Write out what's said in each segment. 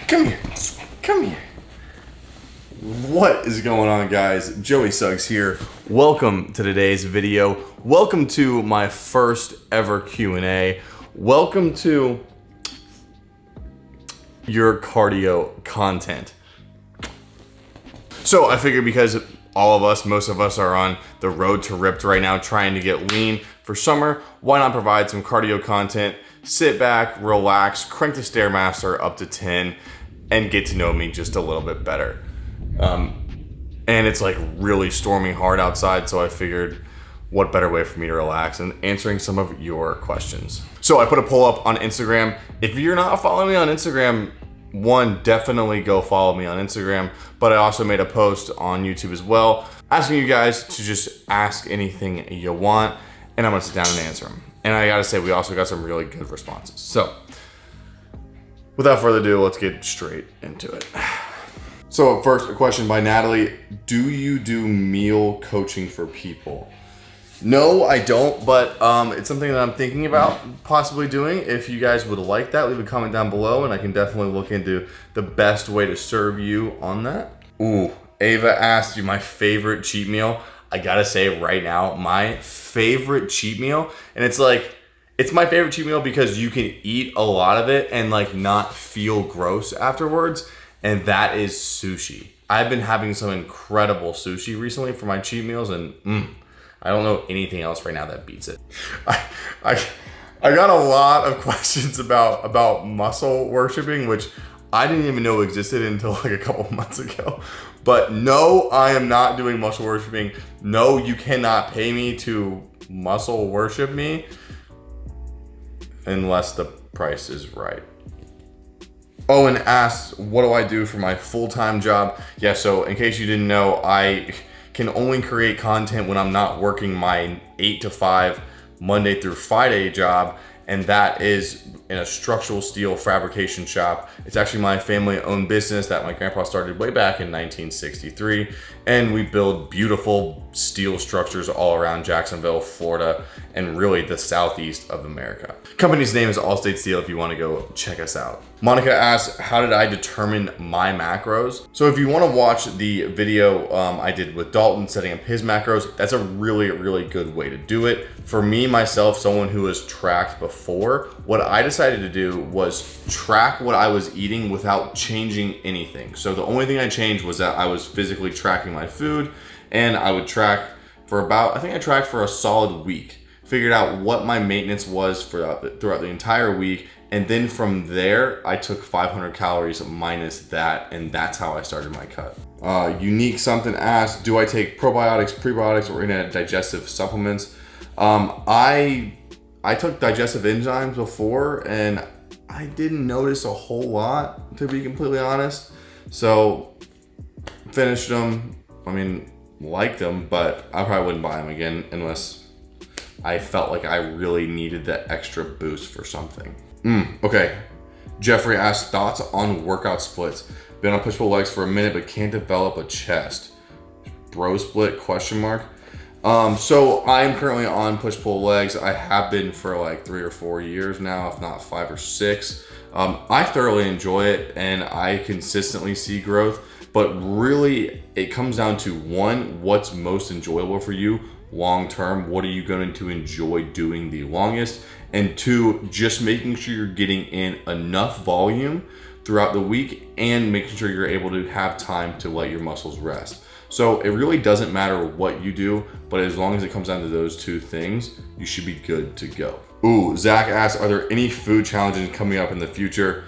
Come here. Come here. What is going on, guys? Joey Suggs here. Welcome to today's video. Welcome to my first ever Q&A. Welcome to your cardio content. So I figured because most of us are on the road to ripped right now, trying to get lean for summer, why not provide some cardio content? Sit back, relax, crank the Stairmaster up to 10, and get to know me just a little bit better. And it's like really storming hard outside, so I figured what better way for me to relax and answering some of your questions. So I put a poll up on Instagram. If you're not following me on Instagram, definitely go follow me on Instagram, but I also made a post on YouTube as well, asking you guys to just ask anything you want, and I'm gonna sit down and answer them. And I gotta say, we also got some really good responses. So without further ado, let's get straight into it. So first, a question by Natalie. Do you do meal coaching for people? No, I don't, but it's something that I'm thinking about possibly doing. If you guys would like that, leave a comment down below and I can definitely look into the best way to serve you on that. Ooh, Ava asked you my favorite cheat meal. I gotta say right now, my favorite cheat meal, and it's my favorite cheat meal because you can eat a lot of it and like not feel gross afterwards, and that is sushi. I've been having some incredible sushi recently for my cheat meals, and I don't know anything else right now that beats it. I got a lot of questions about muscle worshiping, which I didn't even know existed until like a couple months ago. But no, I am not doing muscle worshiping. No, you cannot pay me to muscle worship me unless the price is right. Owen asks, what do I do for my full-time job? Yeah, so in case you didn't know, I can only create content when I'm not working my 8 to 5 Monday through Friday job, and that is in a structural steel fabrication shop. It's actually my family-owned business that my grandpa started way back in 1963, and we build beautiful steel structures all around Jacksonville, Florida, and really the southeast of America. Company's name is Allstate Steel if you want to go check us out. Monica asks, how did I determine my macros? So if you want to watch the video I did with Dalton setting up his macros, that's a really, really good way to do it. For me, myself, someone who has tracked before, what I decided to do was track what I was eating without changing anything. So the only thing I changed was that I was physically tracking my food, and I would track for I think I tracked for a solid week. Figured out what my maintenance was throughout the entire week, and then from there I took 500 calories minus that, and that's how I started my cut. Unique something asked, do I take probiotics, prebiotics, or any digestive supplements? I took digestive enzymes before, and I didn't notice a whole lot, to be completely honest. So finished them. I mean, liked them, but I probably wouldn't buy them again unless I felt like I really needed that extra boost for something. Okay. Jeffrey asked, thoughts on workout splits. Been on push-pull legs for a minute, but can't develop a chest. Bro split, question mark. So I'm currently on push-pull legs. I have been for like 3 or 4 years now, if not 5 or 6. I thoroughly enjoy it, and I consistently see growth, but really it comes down to one, what's most enjoyable for you long-term? What are you going to enjoy doing the longest? And 2, just making sure you're getting in enough volume throughout the week and making sure you're able to have time to let your muscles rest. So it really doesn't matter what you do, but as long as it comes down to those 2 things, you should be good to go. Ooh, Zach asks, are there any food challenges coming up in the future?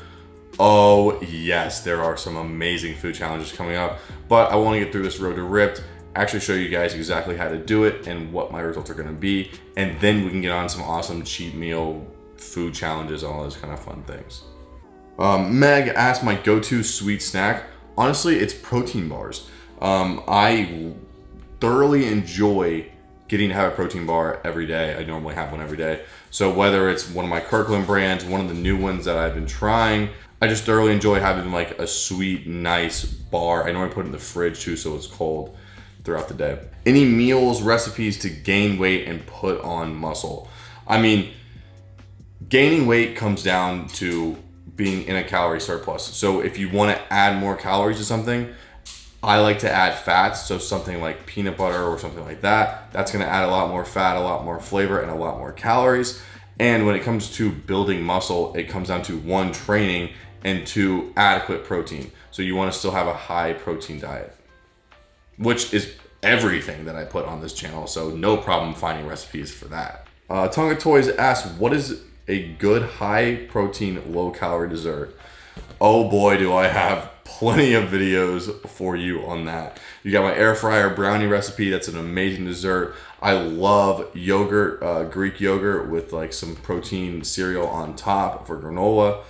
Oh yes, there are some amazing food challenges coming up, but I want to get through this road to ripped, actually show you guys exactly how to do it and what my results are going to be, and then we can get on some awesome cheat meal food challenges and all those kind of fun things. Meg asked my go-to sweet snack. Honestly, it's protein bars. I thoroughly enjoy getting to have a protein bar every day. I normally have one every day. So whether it's one of my Kirkland brands, one of the new ones that I've been trying, I just thoroughly enjoy having like a sweet, nice bar. I normally put it in the fridge too, so it's cold throughout the day. Any meals, recipes to gain weight and put on muscle? I mean, gaining weight comes down to being in a calorie surplus. So if you want to add more calories to something, I like to add fats. So something like peanut butter or something like that, that's going to add a lot more fat, a lot more flavor, and a lot more calories. And when it comes to building muscle, it comes down to 1, training, and 2, adequate protein. So you want to still have a high protein diet, which is everything that I put on this channel. So no problem finding recipes for that. Tonga Toys asks, what is a good high protein, low calorie dessert? Oh boy, do I have plenty of videos for you on that. You got my air fryer brownie recipe. That's an amazing dessert. I love yogurt, Greek yogurt with like some protein cereal on top for granola.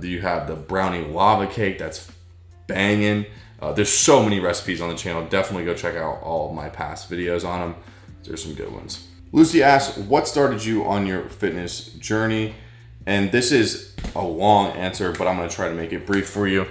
You have the brownie lava cake. That's banging. There's so many recipes on the channel. Definitely go check out all of my past videos on them. There's some good ones. Lucy asks, what started you on your fitness journey? And this is a long answer, but I'm gonna try to make it brief for you.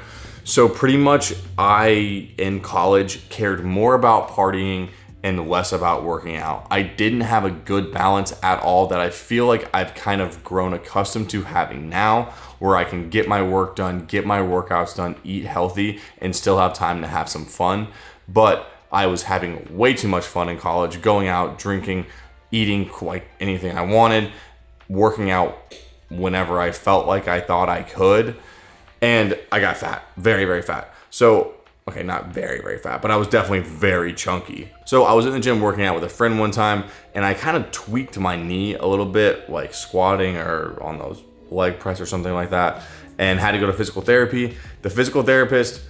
So pretty much I, in college, cared more about partying and less about working out. I didn't have a good balance at all that I feel like I've kind of grown accustomed to having now, where I can get my work done, get my workouts done, eat healthy, and still have time to have some fun. But I was having way too much fun in college, going out, drinking, eating quite anything I wanted, working out whenever I felt like I thought I could. And I got fat, very, very fat. So, okay, not very, very fat, but I was definitely very chunky. So I was in the gym working out with a friend one time, and I kind of tweaked my knee a little bit, like squatting or on those leg press or something like that, and had to go to physical therapy. The physical therapist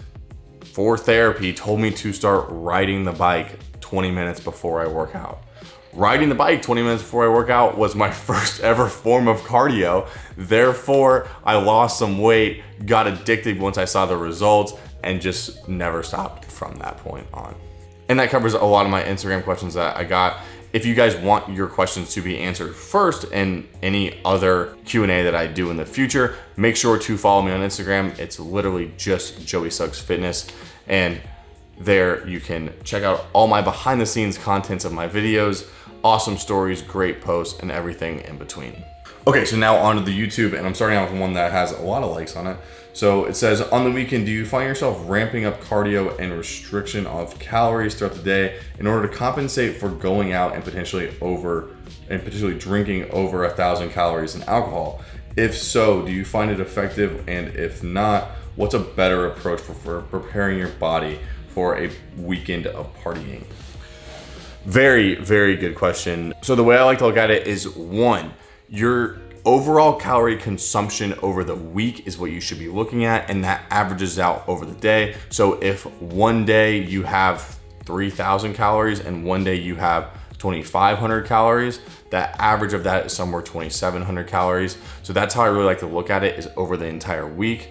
for therapy told me to start riding the bike 20 minutes before I work out. Riding the bike 20 minutes before I work out was my first ever form of cardio. Therefore, I lost some weight, got addicted once I saw the results, and just never stopped from that point on. And that covers a lot of my Instagram questions that I got. If you guys want your questions to be answered first and any other Q&A that I do in the future, make sure to follow me on Instagram. It's literally just Joey Suggs Fitness. And there you can check out all my behind the scenes contents of my videos, awesome stories, great posts, and everything in between. Okay, so now onto the YouTube, and I'm starting out with one that has a lot of likes on it. So it says, on the weekend, do you find yourself ramping up cardio and restriction of calories throughout the day in order to compensate for going out and potentially drinking over 1,000 calories in alcohol? If so, do you find it effective? And if not, what's a better approach for preparing your body for a weekend of partying? Very, very good question. So the way I like to look at it is, one, your overall calorie consumption over the week is what you should be looking at, and that averages out over the day. So if one day you have 3,000 calories and one day you have 2,500 calories, that average of that is somewhere 2,700 calories. So that's how I really like to look at it, is over the entire week.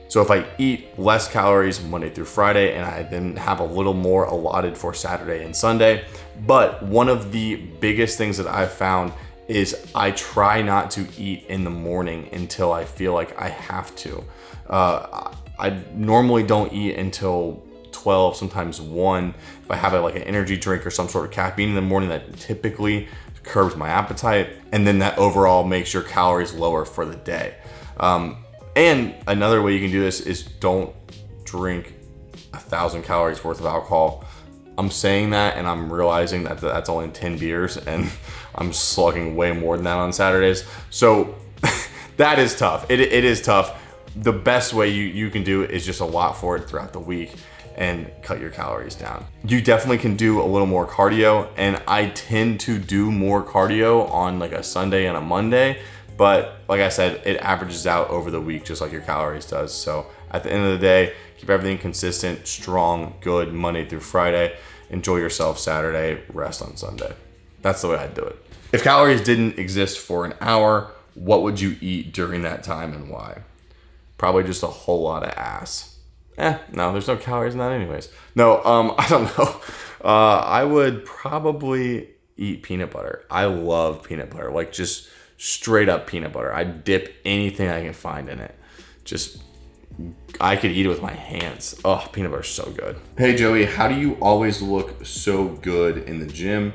So if I eat less calories Monday through Friday, and I then have a little more allotted for Saturday and Sunday. But one of the biggest things that I've found is I try not to eat in the morning until I feel like I have to. I normally don't eat until 12, sometimes 1. If I have like an energy drink or some sort of caffeine in the morning, that typically curbs my appetite. And then that overall makes your calories lower for the day. And another way you can do this is don't drink 1,000 calories worth of alcohol. I'm saying that and I'm realizing that that's only 10 beers, and I'm slugging way more than that on Saturdays. So that is tough. It is tough. The best way you can do it is just allot for it throughout the week and cut your calories down. You definitely can do a little more cardio, and I tend to do more cardio on like a Sunday and a Monday. But like I said, it averages out over the week just like your calories does. So at the end of the day, keep everything consistent, strong, good, Monday through Friday. Enjoy yourself Saturday, rest on Sunday. That's the way I'd do it. If calories didn't exist for an hour, what would you eat during that time and why? Probably just a whole lot of ass. No, there's no calories in that anyways. No, I don't know. I would probably eat peanut butter. I love peanut butter, like just straight up peanut butter. I dip anything I can find in it. I could eat it with my hands. Oh, peanut butter's so good. Hey Joey, how do you always look so good in the gym?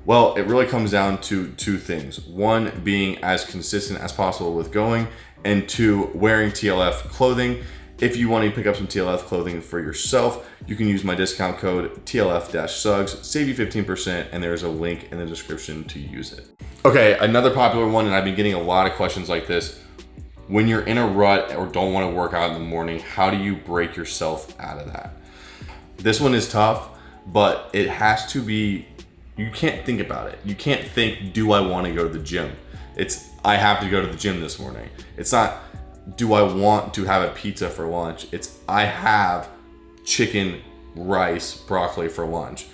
Well, it really comes down to two things. One, being as consistent as possible with going, and two, wearing TLF clothing. If you want to pick up some TLF clothing for yourself, you can use my discount code TLF-Suggs, save you 15%, and there's a link in the description to use it. Okay, another popular one, and I've been getting a lot of questions like this. When you're in a rut or don't want to work out in the morning, how do you break yourself out of that? This one is tough, but it has to be, you can't think about it. You can't think, do I want to go to the gym? It's, I have to go to the gym this morning. It's not, do I want to have a pizza for lunch? It's, I have chicken, rice, broccoli for lunch.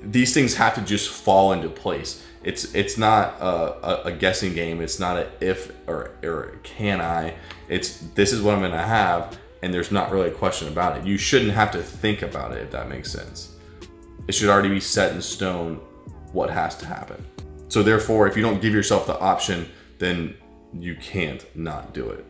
These things have to just fall into place. It's not a guessing game. It's not a if or can I. It's, this is what I'm gonna have, and there's not really a question about it. You shouldn't have to think about it, if that makes sense. It should already be set in stone what has to happen. So therefore, if you don't give yourself the option, then you can't not do it.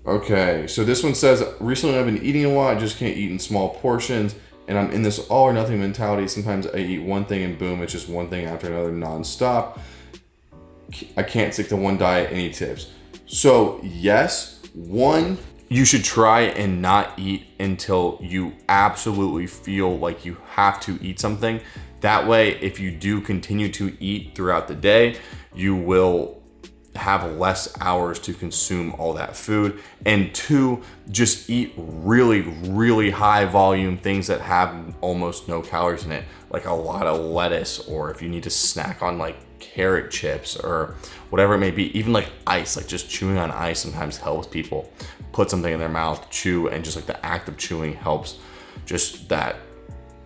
Okay, so this one says, recently I've been eating a lot, I just can't eat in small portions, and I'm in this all or nothing mentality. Sometimes I eat one thing and boom, it's just one thing after another nonstop. I can't stick to one diet. Any tips? So yes, one, you should try and not eat until you absolutely feel like you have to eat something. That way, if you do continue to eat throughout the day, you will have less hours to consume all that food. And two, just eat really, really high volume things that have almost no calories in it, like a lot of lettuce, or if you need to snack on like carrot chips or whatever it may be, even like ice, like just chewing on ice sometimes helps people put something in their mouth, chew, and just like the act of chewing helps just that,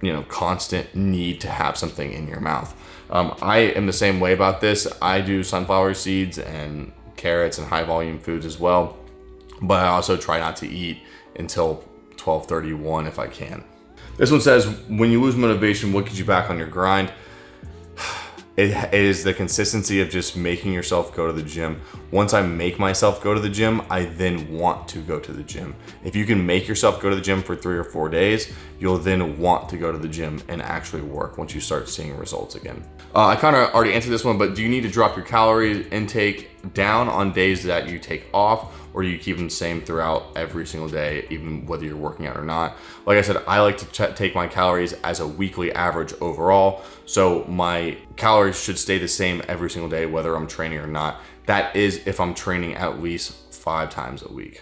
you know, constant need to have something in your mouth. I am the same way about this. I do sunflower seeds and carrots and high volume foods as well, but I also try not to eat until 12:31 if I can. This one says, when you lose motivation, what gets you back on your grind? It is the consistency of just making yourself go to the gym. Once I make myself go to the gym, I then want to go to the gym. If you can make yourself go to the gym for 3 or 4 days, you'll then want to go to the gym and actually work once you start seeing results again. I kind of already answered this one, but do you need to drop your calorie intake down on days that you take off, or do you keep them the same throughout every single day, even whether you're working out or not? Like I said, I like to take my calories as a weekly average overall. So my calories should stay the same every single day, whether I'm training or not. That is if I'm training at least 5 times a week,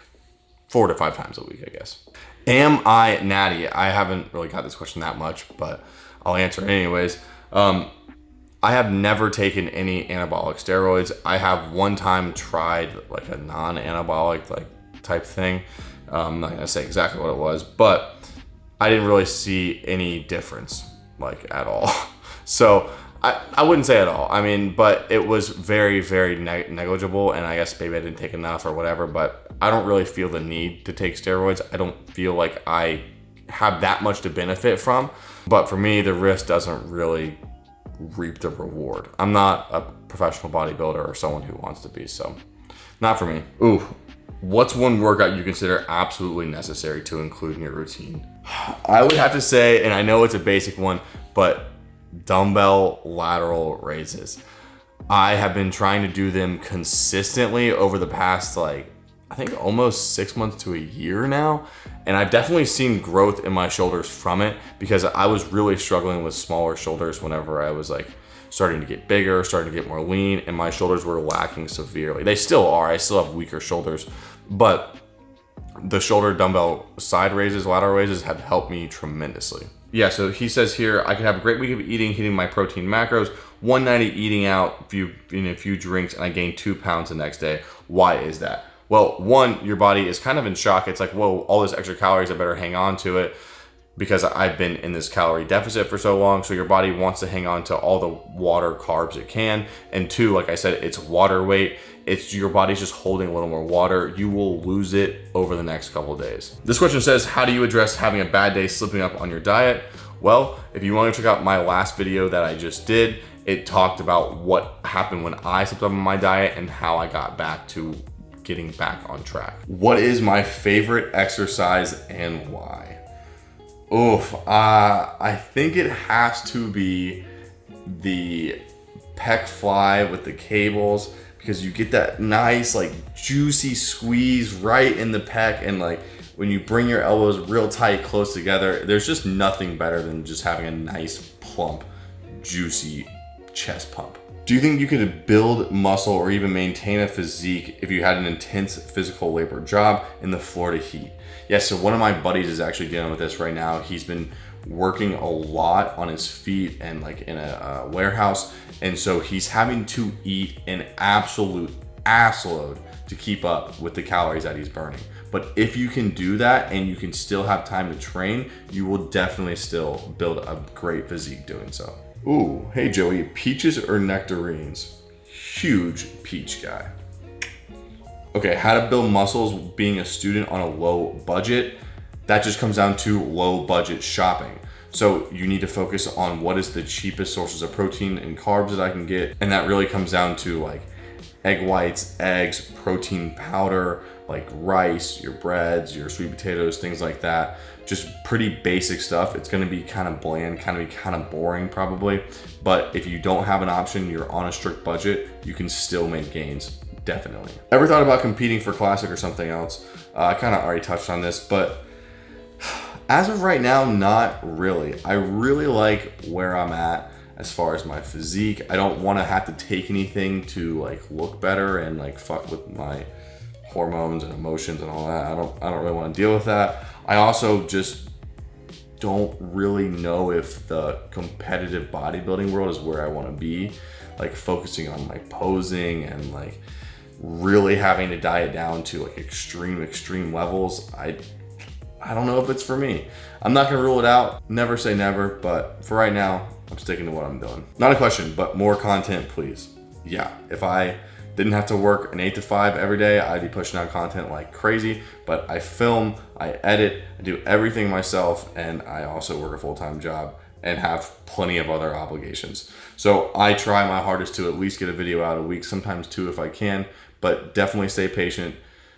4 to 5 times a week, I guess. Am I natty? I haven't really got this question that much, but I'll answer it anyways. I have never taken any anabolic steroids. I have one time tried like a non-anabolic like type thing. I'm not gonna say exactly what it was, but I didn't really see any difference like at all. So I wouldn't say at all. I mean, but it was very, very negligible, and I guess maybe I didn't take enough or whatever, but I don't really feel the need to take steroids. I don't feel like I have that much to benefit from, but for me, the risk doesn't really reap the reward. I'm not a professional bodybuilder or someone who wants to be, so not for me. Ooh, what's one workout you consider absolutely necessary to include in your routine? I would have to say, and I know it's a basic one, but dumbbell lateral raises. I have been trying to do them consistently over the past, like, I think almost 6 months to a year now. And I've definitely seen growth in my shoulders from it, because I was really struggling with smaller shoulders whenever I was like starting to get bigger, starting to get more lean, and my shoulders were lacking severely. They still are, I still have weaker shoulders, but the shoulder dumbbell side raises, lateral raises have helped me tremendously. Yeah, so he says here, I could have a great week of eating, hitting my protein macros, one night of eating out, a few drinks, and I gain 2 pounds the next day. Why is that? Well, one, your body is kind of in shock. It's like, whoa, all this extra calories, I better hang on to it because I've been in this calorie deficit for so long. So your body wants to hang on to all the water, carbs it can. And two, like I said, it's water weight. It's your body's just holding a little more water. You will lose it over the next couple of days. This question says, how do you address having a bad day slipping up on your diet? Well, if you want to check out my last video that I just did, it talked about what happened when I slipped up on my diet and how I got back to getting back on track. What is my favorite exercise and why? Oof, I think it has to be the pec fly with the cables, because you get that nice like juicy squeeze right in the pec, and like when you bring your elbows real tight close together, there's just nothing better than just having a nice plump juicy chest pump. Do you think you could build muscle or even maintain a physique if you had an intense physical labor job in the Florida heat? Yes, so one of my buddies is actually dealing with this right now. He's been working a lot on his feet and like in a warehouse, and so he's having to eat an absolute assload to keep up with the calories that he's burning. But if you can do that and you can still have time to train, you will definitely still build a great physique doing so. Ooh, hey Joey, peaches or nectarines? Huge peach guy. Okay, how to build muscles being a student on a low budget. That just comes down to low budget shopping. So you need to focus on what is the cheapest sources of protein and carbs that I can get. And that really comes down to like egg whites, eggs, protein powder, like rice, your breads, your sweet potatoes, things like that. Just pretty basic stuff. It's gonna be kind of bland, kind of boring probably. But if you don't have an option, you're on a strict budget, you can still make gains, definitely. Ever thought about competing for Classic or something else? I kind of already touched on this, but as of right now, not really. I really like where I'm at as far as my physique. I don't want to have to take anything to like look better and like fuck with my hormones and emotions and all that. I don't really want to deal with that. I also just don't really know if the competitive bodybuilding world is where I want to be, like focusing on like posing and like really having to diet down to like extreme levels. I don't know if it's for me. I'm not gonna rule it out, never say never, but for right now, I'm sticking to what I'm doing. Not a question, but more content, please. Yeah, if I didn't have to work an 8 to 5 every day, I'd be pushing out content like crazy, but I film, I edit, I do everything myself, and I also work a full-time job and have plenty of other obligations. So I try my hardest to at least get a video out a week, sometimes 2 if I can, but definitely stay patient,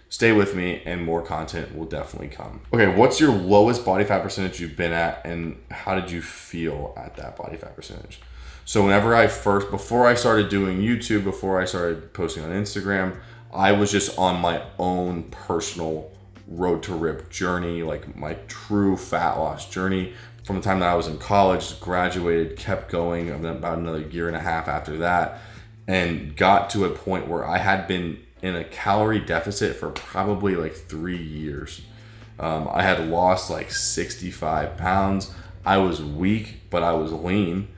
stay with me, and more content will definitely come. Okay, what's your lowest body fat percentage you've been at, and how did you feel at that body fat percentage? So before I started doing YouTube, before I started posting on Instagram, I was just on my own personal road to rip journey, like my true fat loss journey. From the time that I was in college, graduated, kept going about another year and a half after that, and got to a point where I had been in a calorie deficit for probably like 3 years. I had lost like 65 pounds. I was weak, but I was lean.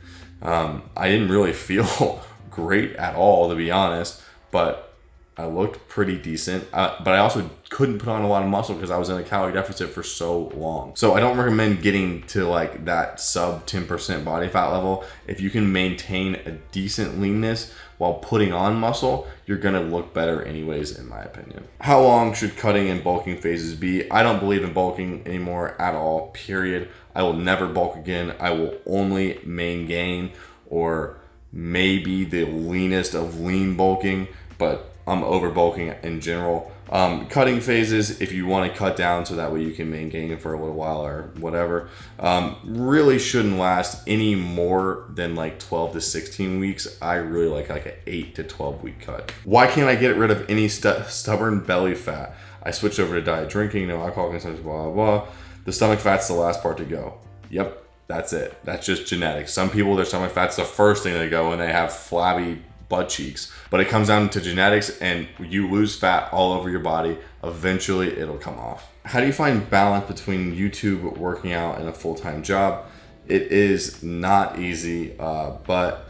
I didn't really feel great at all, to be honest, but I looked pretty decent. But I also couldn't put on a lot of muscle because I was in a calorie deficit for so long. So I don't recommend getting to like that sub 10% body fat level. If you can maintain a decent leanness while putting on muscle, you're gonna look better anyways, in my opinion. How long should cutting and bulking phases be? I don't believe in bulking anymore at all, period. I will never bulk again. I will only main gain, or maybe the leanest of lean bulking, but I'm over bulking in general. Cutting phases, if you want to cut down so that way you can main gain for a little while or whatever, really shouldn't last any more than like 12 to 16 weeks. I really like an 8 to 12 week cut. Why can't I get rid of any stubborn belly fat? I switched over to diet drinking, no alcohol consumption, blah, blah, blah. The stomach fat's the last part to go. Yep, that's it. That's just genetics. Some people, their stomach fat's the first thing to go when they have flabby butt cheeks, but it comes down to genetics, and you lose fat all over your body. Eventually it'll come off. How do you find balance between YouTube, working out, and a full-time job? It is not easy, but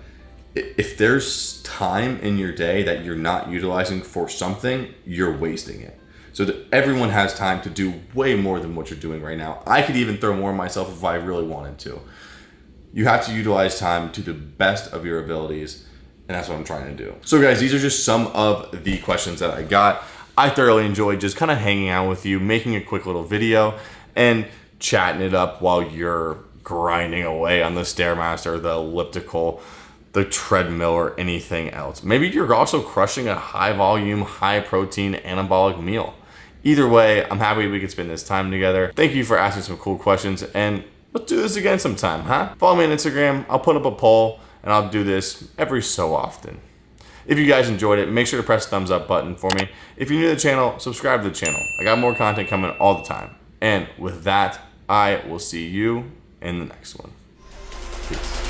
if there's time in your day that you're not utilizing for something, you're wasting it. So that everyone has time to do way more than what you're doing right now. I could even throw more myself if I really wanted to. You have to utilize time to the best of your abilities, and that's what I'm trying to do. So guys, these are just some of the questions that I got. I thoroughly enjoyed just kind of hanging out with you, making a quick little video, and chatting it up while you're grinding away on the Stairmaster, the elliptical, the treadmill, or anything else. Maybe you're also crushing a high volume, high protein, anabolic meal. Either way, I'm happy we could spend this time together. Thank you for asking some cool questions, and let's do this again sometime, huh? Follow me on Instagram. I'll put up a poll, and I'll do this every so often. If you guys enjoyed it, make sure to press the thumbs up button for me. If you're new to the channel, subscribe to the channel. I got more content coming all the time. And with that, I will see you in the next one. Peace.